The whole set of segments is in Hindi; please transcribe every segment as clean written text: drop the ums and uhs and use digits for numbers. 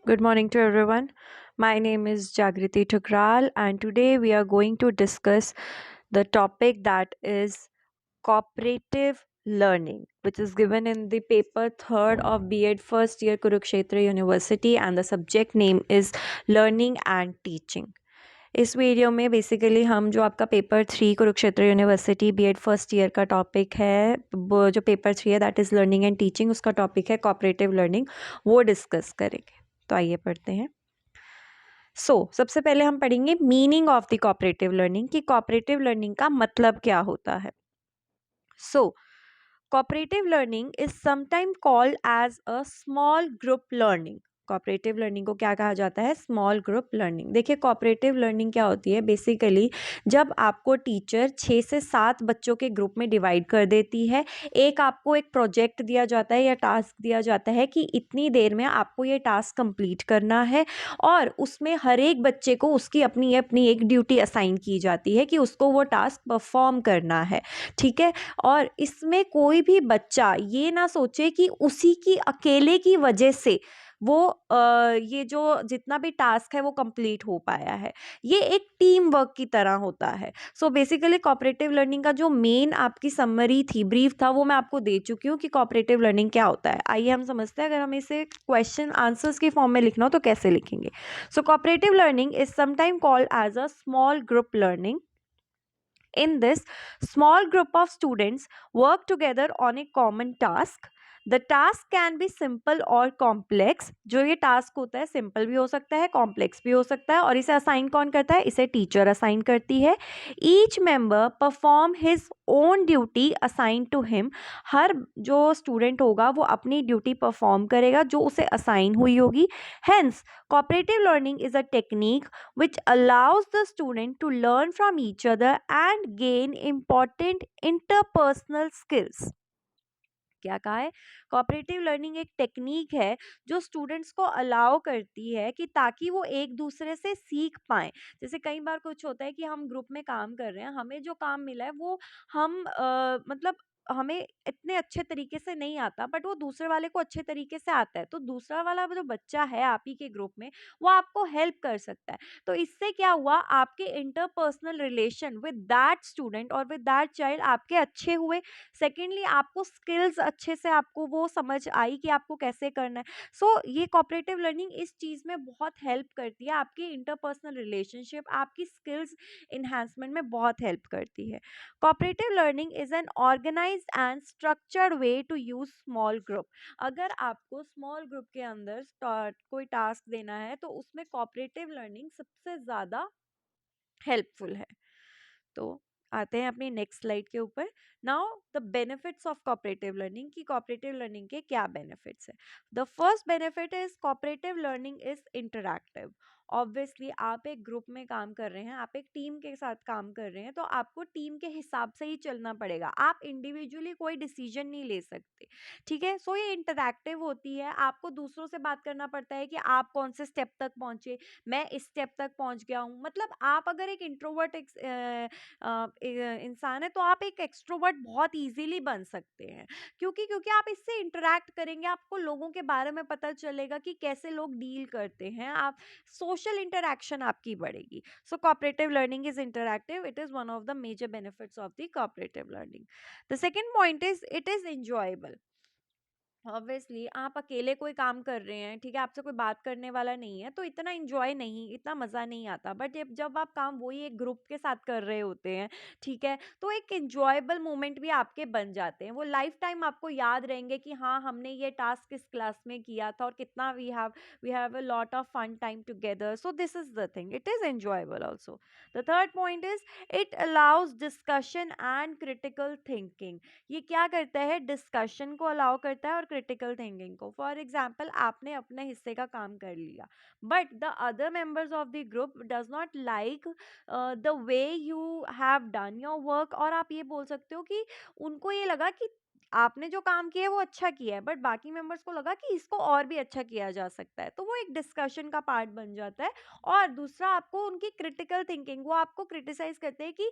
Good morning to everyone. My name is Jagriti Thukral, and today we are going to discuss the topic that is cooperative learning, which is given in the paper third of B.Ed first year Kurukshetra University, and the subject name is Learning and Teaching. इस वीडियो में बेसिकली हम जो आपका paper three Kurukshetra University B.Ed first year का टॉपिक है, वो जो पेपर थ्री है that is learning and teaching, उसका टॉपिक है कोऑपरेटिव लर्निंग, वो डिस्कस करेंगे। तो आइए पढ़ते हैं। सबसे पहले हम पढ़ेंगे meaning of the cooperative learning, कि कोऑपरेटिव लर्निंग का मतलब क्या होता है। Cooperative learning is sometime called as a small group learning. Cooperative learning को क्या कहा जाता है? Small group learning. देखिए, कोऑपरेटिव लर्निंग क्या होती है? बेसिकली जब आपको टीचर 6 से 7 बच्चों के ग्रुप में डिवाइड कर देती है, एक आपको एक प्रोजेक्ट दिया जाता है या टास्क दिया जाता है कि इतनी देर में आपको ये टास्क कंप्लीट करना है, और उसमें हर एक बच्चे को उसकी अपनी अपनी एक ड्यूटी असाइन की जाती है कि उसको वो टास्क परफॉर्म करना है। ठीक है, और इसमें कोई भी बच्चा ये ना सोचे कि उसी की अकेले की वजह से वो ये जो जितना भी टास्क है वो कंप्लीट हो पाया है। ये एक टीम वर्क की तरह होता है। बेसिकली कोऑपरेटिव लर्निंग का जो मेन आपकी समरी थी, ब्रीफ था, वो मैं आपको दे चुकी हूँ कि कोऑपरेटिव लर्निंग क्या होता है। आइए हम समझते हैं, अगर हमें इसे क्वेश्चन आंसर्स की फॉर्म में लिखना हो तो कैसे लिखेंगे। Cooperative learning is sometime called as a small group learning. In this, small group of students work together on a common task. The task can be simple or complex. जो ये टास्क होता है सिंपल भी हो सकता है, कॉम्प्लेक्स भी हो सकता है, और इसे असाइन कौन करता है? इसे टीचर असाइन करती है। Each member perform his own duty assign to him. हर जो स्टूडेंट होगा वो अपनी ड्यूटी परफॉर्म करेगा जो उसे असाइन हुई होगी। Hence, cooperative learning is a technique which allows the student to learn from each other and gain important interpersonal skills. क्या कहा है? कोऑपरेटिव लर्निंग एक टेक्निक है जो स्टूडेंट्स को अलाउ करती है कि ताकि वो एक दूसरे से सीख पाएं। जैसे कई बार कुछ होता है कि हम ग्रुप में काम कर रहे हैं, हमें जो काम मिला है वो हम मतलब हमें इतने अच्छे तरीके से नहीं आता, बट वो दूसरे वाले को अच्छे तरीके से आता है, तो दूसरा वाला जो बच्चा है आप ही के ग्रुप में, वो आपको हेल्प कर सकता है। तो इससे क्या हुआ? आपके interpersonal relation with that student और विद दैट चाइल्ड आपके अच्छे हुए। सेकेंडली, आपको स्किल्स अच्छे से आपको वो समझ आई कि आपको कैसे करना है। ये कोऑपरेटिव लर्निंग इस चीज़ में बहुत हेल्प करती है, आपकी इंटरपर्सनल रिलेशनशिप, आपकी स्किल्स इन्हांसमेंट में बहुत हेल्प करती है। Cooperative learning is an organised and structured way to use small group. अगर आपको स्मॉल ग्रुप के अंदर कोई टास्क देना है तो उसमें कोऑपरेटिव लर्निंग सबसे ज़्यादा हेल्पफुल है। तो आते हैं अपनी नेक्स्ट स्लाइड के ऊपर। Now the benefits of cooperative learning, की कोऑपरेटिव लर्निंग के क्या बेनिफिट्स है। The first benefit is cooperative learning is interactive. Obviously आप एक ग्रुप में काम कर रहे हैं, आप एक टीम के साथ काम कर रहे हैं, तो आपको टीम के हिसाब से ही चलना पड़ेगा, आप इंडिविजुअली कोई डिसीजन नहीं ले सकते। ठीक है, ये इंटरैक्टिव होती है। आपको दूसरों से बात करना पड़ता है कि आप कौन से स्टेप तक पहुंचे, मैं इस स्टेप तक पहुंच गया हूँ। मतलब आप अगर एक इंट्रोवर्ट इंसान है तो आप एक एक्सट्रोवर्ट बहुत इजीली बन सकते हैं। क्योंकि आप इससे इंटरेक्ट करेंगे, आपको लोगों के बारे में पता चलेगा कि कैसे लोग डील करते हैं, आप सोशल इंटरेक्शन आपकी बढ़ेगी। Cooperative learning is interactive, it is one of the major benefits of the cooperative learning. The second point is it is enjoyable. Obviously आप अकेले कोई काम कर रहे हैं, ठीक है, आपसे कोई बात करने वाला नहीं है, तो इतना इंजॉय नहीं, इतना मज़ा नहीं आता। बट जब आप काम वही एक ग्रुप के साथ कर रहे होते हैं, ठीक है, तो एक इंजॉयबल मोमेंट भी आपके बन जाते हैं। वो लाइफ टाइम आपको याद रहेंगे कि हाँ, हमने ये टास्क इस क्लास में किया था और कितना we have a lot of fun time together. This is the thing, it is enjoyable also. The third point is it allows discussion and critical thinking. ये क्या करता है? डिस्कशन को अलाउ करता है और क्रिटिकल थिंकिंग को। फॉर एग्जाम्पल, आपने अपने हिस्से का काम कर लिया, but the other members of the group does not like the way you have done your work, और आप ये बोल सकते हो कि उनको ये लगा कि आपने जो काम किया है वो अच्छा किया है, बट बाकी मेंबर्स को लगा कि इसको और भी अच्छा किया जा सकता है, तो वो एक डिस्कशन का पार्ट बन जाता है। और दूसरा, आपको उनकी क्रिटिकल थिंकिंग, वो आपको क्रिटिसाइज करते हैं कि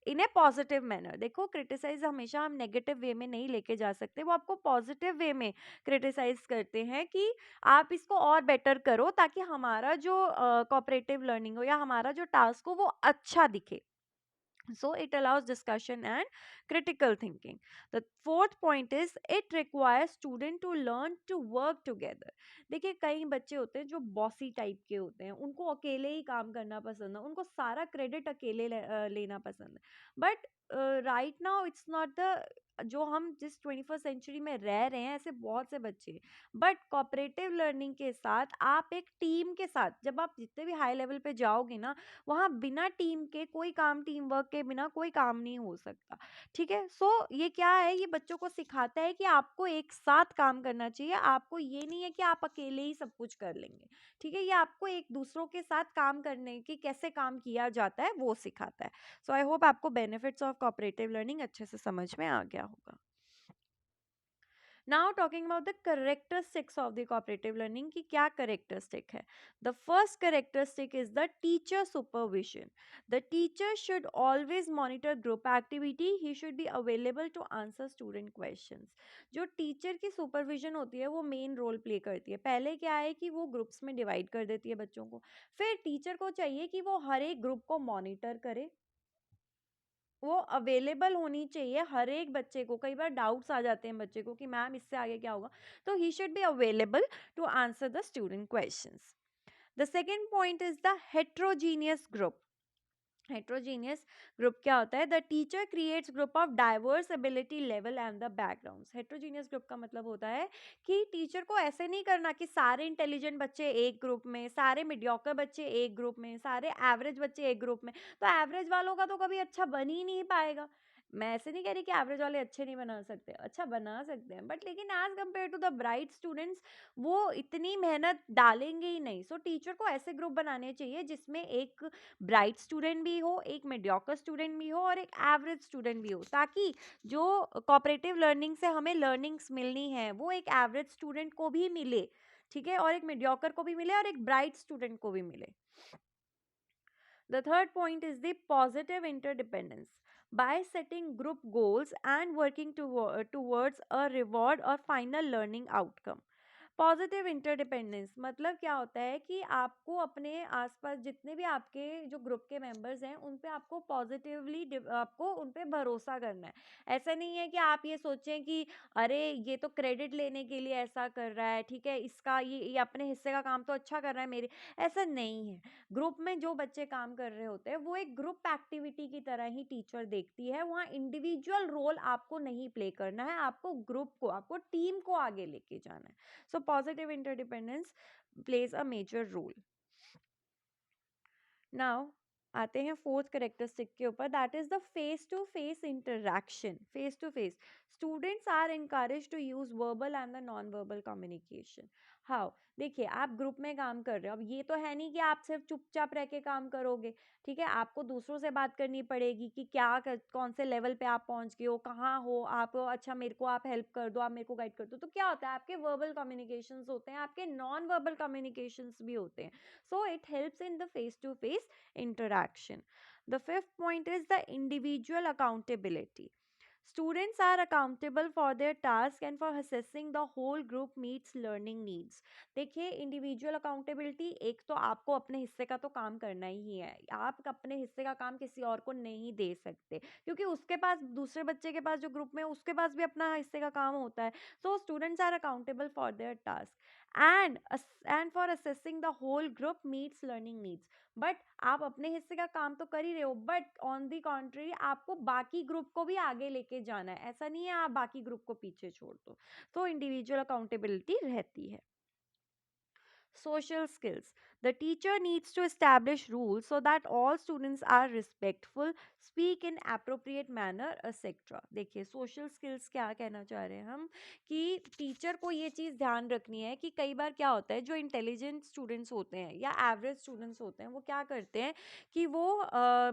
इन ए पॉजिटिव मैनर। देखो क्रिटिसाइज हमेशा हम नेगेटिव वे में नहीं लेके जा सकते, वो आपको पॉजिटिव वे में क्रिटिसाइज करते हैं कि आप इसको और बेटर करो ताकि हमारा जो कोऑपरेटिव लर्निंग हो या हमारा जो टास्क हो वो अच्छा दिखे। So it allows discussion and critical thinking. The fourth point is it requires student to learn to work together. देखिए कई बच्चे होते हैं जो बॉसी टाइप के होते हैं, उनको अकेले ही काम करना पसंद है, उनको सारा क्रेडिट अकेले लेना पसंद है। But right now it's not the, जो हम जिस 21st सेंचुरी में रह रहे हैं ऐसे बहुत से बच्चे हैं। बट कोऑपरेटिव लर्निंग के साथ आप एक टीम के साथ, जब आप जितने भी हाई लेवल पे जाओगे ना, वहाँ बिना टीम के कोई काम, टीम वर्क के बिना कोई काम नहीं हो सकता। ठीक है, सो ये क्या है, ये बच्चों को सिखाता है कि आपको एक साथ काम करना चाहिए, आपको ये नहीं है कि आप अकेले ही सब कुछ कर लेंगे। ठीक है, ये आपको एक दूसरों के साथ काम करने की, कैसे काम किया जाता है वो सिखाता है। सो आई होप आपको बेनिफिट्स ऑफ कोऑपरेटिव लर्निंग अच्छे से समझ में आ गया होगा। Now talking about the characteristics of the cooperative learning की क्या characteristic है? The first characteristic is the teacher supervision. The teacher should always monitor group activity. He should be available to answer student questions. जो टीचर की सुपरविजन होती है वो मेन रोल प्ले करती है। पहले क्या है कि वो ग्रुप्स में डिवाइड कर देती है बच्चों को, फिर टीचर को चाहिए कि वो हर एक ग्रुप को मॉनिटर करे, वो अवेलेबल होनी चाहिए हर एक बच्चे को। कई बार डाउट्स आ जाते हैं बच्चे को कि मैम इससे आगे क्या होगा, तो he should be available to answer the student questions. The second point is the heterogeneous group. Heterogeneous group क्या होता है? The teacher creates group of diverse ability level and the backgrounds. Heterogeneous group का मतलब होता है कि टीचर को ऐसे नहीं करना कि सारे इंटेलिजेंट बच्चे एक ग्रुप में, सारे मीडियोकर बच्चे एक ग्रुप में, सारे एवरेज बच्चे एक ग्रुप में। तो एवरेज वालों का तो कभी अच्छा बन ही नहीं पाएगा। मैं ऐसे नहीं कह रही कि एवरेज वाले अच्छे नहीं बना सकते, अच्छा बना सकते हैं, बट लेकिन as compare to the bright students वो इतनी मेहनत डालेंगे ही नहीं। सो टीचर को ऐसे ग्रुप बनाने चाहिए जिसमें एक ब्राइट स्टूडेंट भी हो, एक मीडियोकर स्टूडेंट भी हो और एक एवरेज स्टूडेंट भी हो, ताकि जो कोऑपरेटिव लर्निंग से हमें लर्निंग्स मिलनी है वो एक एवरेज स्टूडेंट को भी मिले, ठीक है, और एक मीडियोकर को भी मिले और एक ब्राइट स्टूडेंट को भी मिले। The third point is the positive interdependence. By setting group goals and working towards a reward or final learning outcome. Positive interdependence मतलब क्या होता है कि आपको अपने आसपास जितने भी आपके जो ग्रुप के मेंबर्स हैं उन पे आपको पॉजिटिवली, आपको उन पे भरोसा करना है। ऐसा नहीं है कि आप ये सोचें कि अरे ये तो क्रेडिट लेने के लिए ऐसा कर रहा है, ठीक है, इसका ये अपने हिस्से का काम तो अच्छा कर रहा है मेरे, ऐसा नहीं है। ग्रुप में जो बच्चे काम कर रहे होते हैं वो एक ग्रुप एक्टिविटी की तरह ही टीचर देखती है। वहाँ इंडिविजुअल रोल आपको नहीं प्ले करना है, आपको ग्रुप को, आपको टीम को आगे लेके जाना है। So positive interdependence plays a major role. Now आते हैं फोर्थ करेक्टरिस्टिक के ऊपर, that is the face to face interaction. Face to face students are encourage to use verbal and the non verbal communication. How? देखिए आप ग्रुप में काम कर रहे हो, अब ये तो है नहीं कि आप सिर्फ चुपचाप रह के काम करोगे, ठीक है, आपको दूसरों से बात करनी पड़ेगी कि कौन से लेवल पे आप पहुंच गए हो, कहाँ हो आप, अच्छा मेरे को आप हेल्प कर दो, आप मेरे को गाइड कर दो। तो क्या होता है, आपके वर्बल कम्युनिकेशंस होते हैं, आपके नॉन वर्बल कम्युनिकेशंस भी होते हैं। So it helps in the face-to-face interaction. The fifth point is the individual accountability. Students are accountable for their task and for assessing the whole group meets learning needs. देखिए इंडिविजुअल अकाउंटेबिलिटी, एक तो आपको अपने हिस्से का तो काम करना ही है, आप अपने हिस्से का काम किसी और को नहीं दे सकते क्योंकि उसके पास, दूसरे बच्चे के पास जो ग्रुप में, उसके पास भी अपना हिस्से का काम होता है। So students are accountable for their task and for assessing the whole group meets learning needs. But आप अपने हिस्से का काम तो कर ही रहे हो, बट ऑन दी कॉन्ट्री आपको बाकी ग्रुप को भी आगे लेके जाना है, ऐसा नहीं है आप बाकी ग्रुप को पीछे छोड़ दो। तो इंडिविजुअल अकाउंटेबिलिटी रहती है। Social skills. The teacher needs to establish rules so that all students are respectful, speak in appropriate manner, etc. देखिए social skills क्या कहना चाह रहे हैं हम, कि टीचर को ये चीज़ ध्यान रखनी है कि कई बार क्या होता है, जो इंटेलिजेंट स्टूडेंट्स होते हैं या एवरेज स्टूडेंट्स होते हैं वो क्या करते हैं कि वो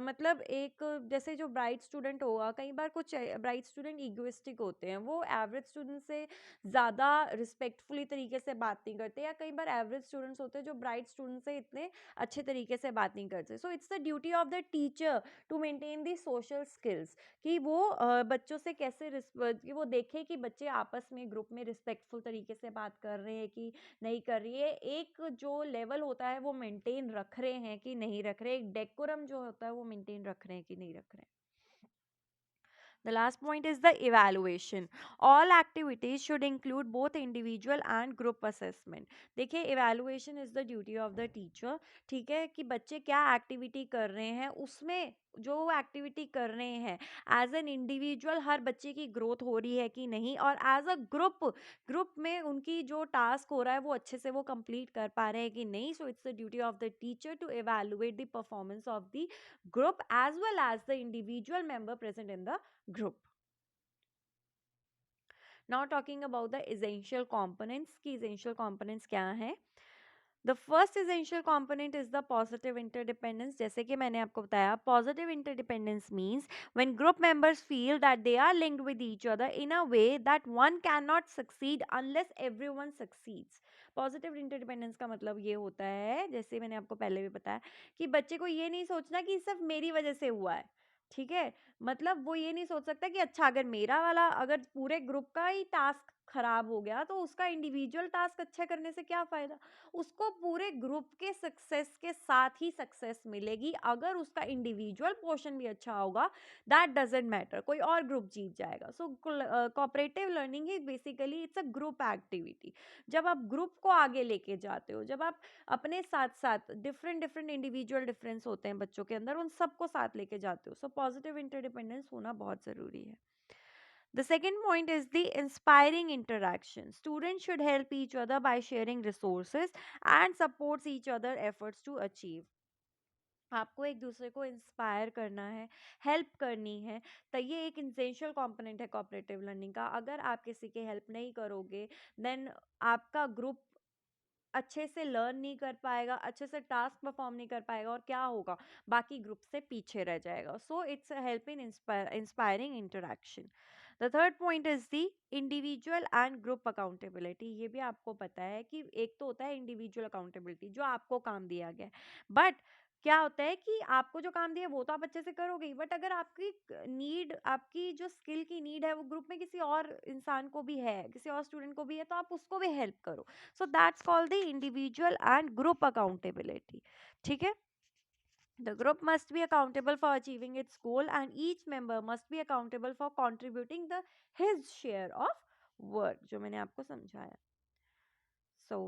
मतलब एक, जैसे जो ब्राइट स्टूडेंट होगा, कई बार कुछ ब्राइट स्टूडेंट ईगोइस्टिक होते हैं, वो एवरेज स्टूडेंट से ज़्यादा रिस्पेक्टफुली तरीके से बात नहीं करते, या कई बार एवरेज स्टूडेंट्स होते हैं जो ब्राइट स्टूडेंट्स उनसे इतने अच्छे तरीके से बात नहीं करते। So it's the duty of the teacher to maintain the social skills, कि वो बच्चों से कैसे कि वो देखे कि बच्चे आपस में ग्रुप में रिस्पेक्टफुल तरीके से बात कर रहे हैं कि नहीं कर रही है, एक जो लेवल होता है वो मेंटेन रख रहे हैं कि नहीं रख रहे, एक डेकोरम जो होता है वो मेंटेन रख रहे हैं कि नहीं रख रहे हैं। The last point is the evaluation. All activities should include both individual and group assessment. देखिए, evaluation is the duty of the teacher. ठीक है, कि बच्चे क्या एक्टिविटी कर रहे हैं, उसमें जो एक्टिविटी कर रहे हैं एज एन इंडिविजुअल हर बच्चे की ग्रोथ हो रही है कि नहीं, और एज अ ग्रुप में उनकी जो टास्क हो रहा है वो अच्छे से वो कंप्लीट कर पा रहे हैं कि नहीं. So it's the duty of the teacher to evaluate the performance of the group as well as the individual member present in the group. Now talking about the essential components, कि essential components क्या हैं. The first essential component is the positive interdependence. जैसे कि मैंने आपको बताया, positive interdependence means when group members feel that they are linked with each other in a way that one cannot succeed unless everyone succeeds. Positive interdependence का मतलब ये होता है, जैसे मैंने आपको पहले भी बताया, कि बच्चे को ये नहीं सोचना कि सिर्फ मेरी वजह से हुआ है. ठीक है, मतलब वो ये नहीं सोच सकता कि अच्छा अगर मेरा वाला, अगर पूरे ग्रुप का ही टास्क खराब हो गया तो उसका इंडिविजुअल टास्क अच्छा करने से क्या फायदा. उसको पूरे ग्रुप के सक्सेस के साथ ही सक्सेस मिलेगी. अगर उसका इंडिविजुअल पोर्शन भी अच्छा होगा, दैट डजेंट मैटर, कोई और ग्रुप जीत जाएगा. सो cooperative learning he basically it's a group activity. जब आप ग्रुप को आगे लेके जाते हो, जब आप अपने साथ साथ डिफरेंट डिफरेंट इंडिविजुअल डिफरेंस होते हैं बच्चों के अंदर, उन सबको साथ लेके जाते हो. सो पॉजिटिव इंटरडिपेंडेंस होना बहुत ज़रूरी है. The second point is the inspiring interaction. Students should help each other by sharing resources and supports each other efforts to achieve. आपको एक दूसरे को इंस्पायर करना है, हेल्प करनी है, तो ये एक इसेंशियल कंपोनेंट है कोऑपरेटिव लर्निंग का. अगर आप किसी की हेल्प नहीं करोगे, देन आपका ग्रुप अच्छे से लर्न नहीं कर पाएगा, अच्छे से टास्क परफॉर्म नहीं कर पाएगा, और क्या होगा, बाकी ग्रुप से पीछे रह जाएगा. So it's help in inspiring interaction. The third point is the individual and group accountability. ये भी आपको पता है कि एक तो होता है इंडिविजुअल अकाउंटेबिलिटी, जो आपको काम दिया गया है, बट क्या होता है कि आपको जो काम दिया है वो तो आप अच्छे से करोगे, बट अगर आपकी नीड, आपकी जो स्किल की नीड है वो ग्रुप में किसी और इंसान को भी है, किसी और स्टूडेंट को भी है, तो आप उसको भी हेल्प करो. So that's called the individual and group accountability. ठीक है. The group must be accountable for achieving its goal and each member must be accountable for contributing the his share of work, जो मैंने आपको समझाया. So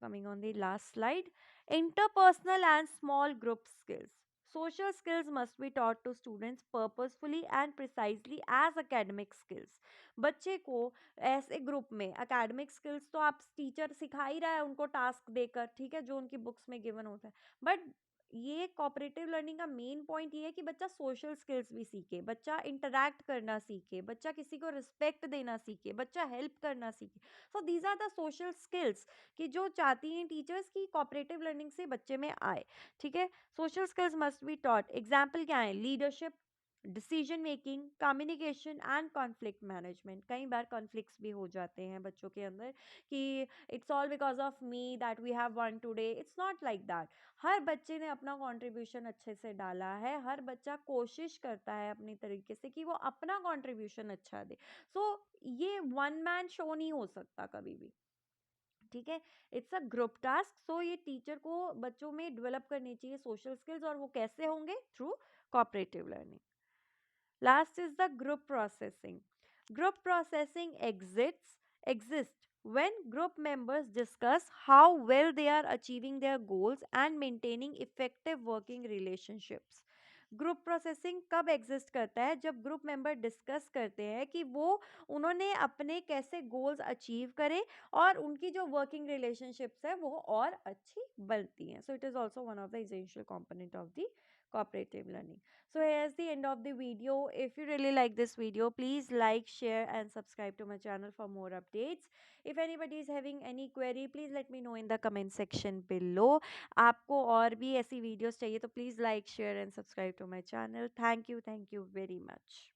coming on the last slide, interpersonal and small group skills. Social skills must be taught to students purposefully and precisely as academic skills. बच्चे को ऐसे ग्रुप में academic skills तो आप टीचर सिखा ही रहा है उनको टास्क देकर, ठीक है, जो उनकी बुक्स में गिवन होता है, बट ये कोऑपरेटिव लर्निंग का मेन पॉइंट ये है कि बच्चा सोशल स्किल्स भी सीखे, बच्चा इंटरैक्ट करना सीखे, बच्चा किसी को रिस्पेक्ट देना सीखे, बच्चा हेल्प करना सीखे. So these are the social skills कि जो चाहती हैं टीचर्स की कोऑपरेटिव लर्निंग से बच्चे में आए. ठीक है. Social skills must be taught. Example क्या है, leadership, decision making, communication and conflict management. कई बार कॉन्फ्लिक्ट्स भी हो जाते हैं बच्चों के अंदर कि it's all because of me that we have won today. It's not like that. हर बच्चे ने अपना कंट्रीब्यूशन अच्छे से डाला है, हर बच्चा कोशिश करता है अपनी तरीके से कि वो अपना कंट्रीब्यूशन अच्छा दे. सो ये वन मैन शो नहीं हो सकता कभी भी. ठीक है. It's a group task. So ये टीचर को बच्चों में डेवलप करनी चाहिए सोशल स्किल्स, और वो कैसे होंगे, through cooperative learning. Last is the group processing. Group processing exists when group members discuss how well they are achieving their goals and maintaining effective working relationships. Group processing कब एग्जिस्ट करता है, जब ग्रुप मेंबर डिस्कस करते हैं कि वो उन्होंने अपने कैसे गोल्स अचीव करे और उनकी जो वर्किंग रिलेशनशिप्स है वो और अच्छी बनती हैं. So it is also one of the essential component of the cooperative learning. So here's the end of the video. If you really like this video, please like, share and subscribe to my channel for more updates. If anybody is having any query, please let me know in the comment section below. आपको और भी ऐसी videos चाहिए तो please like, share and subscribe to my channel. Thank you very much.